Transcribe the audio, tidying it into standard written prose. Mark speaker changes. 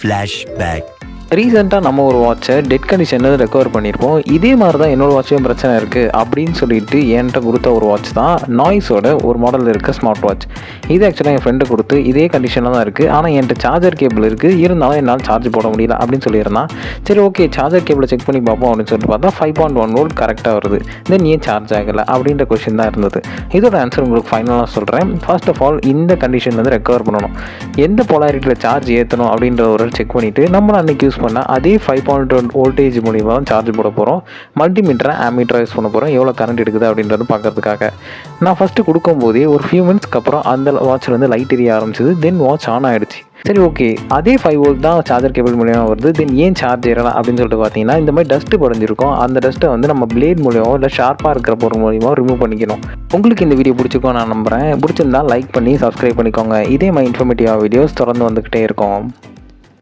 Speaker 1: Flashback.
Speaker 2: ரீசெண்டாக நம்ம ஒரு வாட்சை டெட் கண்டிஷனில் ரெக்கவர் பண்ணியிருப்போம். இதே மாதிரி தான் என்னோடய வாட்சும் பிரச்சனை இருக்குது அப்படின்னு சொல்லிட்டு என்கிட்ட கொடுத்த ஒரு வாட்ச் தான் நாய்ஸோட ஒரு மாடல் இருக்க ஸ்மார்ட் வாட்ச். இது ஆக்சுவலாக என் ஃப்ரெண்டு கொடுத்து இதே கண்டிஷனில் தான் இருக்குது. ஆனால் என்கிட்ட சார்ஜர் கேபிள் இருக்குது, இருந்தாலும் என்னால் சார்ஜ் போட முடியல அப்படின்னு சொல்லியிருந்தான். சரி ஓகே, சார்ஜர் கேபிளை செக் பண்ணி பார்ப்போம் அப்படின்னு சொல்லிட்டு பார்த்தா 5.1 வோல்ட் கரெக்டாக வருது. தென் ஏன் சார்ஜ் ஆகலை அப்படின்ற கொஸ்டின் தான் இருந்தது. இதோட ஆன்சர் உங்களுக்கு ஃபைனலாக சொல்கிறேன். ஃபர்ஸ்ட் ஆஃப் ஆல் இந்த கண்டிஷன் வந்து ரெக்கவர் பண்ணணும். எந்த பொலாரிட்டியில் சார்ஜ் ஏற்றணும் அப்படின்ற ஒரு செக் பண்ணிவிட்டு நம்ம அன்றைக்கி யூஸ் பண்ண அதே 5.1 வோல்டேஜ் மூலிமா தான் சார்ஜ் போட போகிறோம். மல்டிமீட்டரை ஆமீட்டரை யூஸ் பண்ண போகிறோம். எவ்வளோ கரண்ட் எடுக்குது அப்படின்றது பார்க்கறதுக்காக. நான் ஃபஸ்ட்டு கொடுக்கும்போதே ஒரு ஃபியூ மினிட்ஸ்க்கு அப்புறம் அந்த வாட்சில் வந்து லைட் எரிய ஆரம்பிச்சிது. தென் வாட்ச் ஆன் ஆகிடுச்சு. சரி ஓகே, அதே 5 வோல்ட் தான் சார்ஜர் கேபிள் மூலியமாக வருது. தென் ஏன் சார்ஜ் ஏறலாம் அப்படின்னு சொல்லிட்டு பார்த்தீங்கன்னா, இந்த மாதிரி டஸ்ட்டு படிஞ்சிருக்கும். அந்த டஸ்ட்டை வந்து நம்ம பிளேட் மூலியமாக இல்லை ஷார்ப்பாக இருக்கிற பொருள் மூலியமாக ரிமூவ் பண்ணிக்கணும். உங்களுக்கு இந்த வீடியோ பிடிச்சிருக்கோம் நான் நம்புகிறேன். பிடிச்சிருந்தா லைக் பண்ணி சப்ஸ்கிரைப் பண்ணிக்கோங்க. இதே மாதிரி இன்ஃபர்மேட்டிவாக வீடியோஸ் தொடர்ந்து வந்துக்கிட்டே இருக்கும்.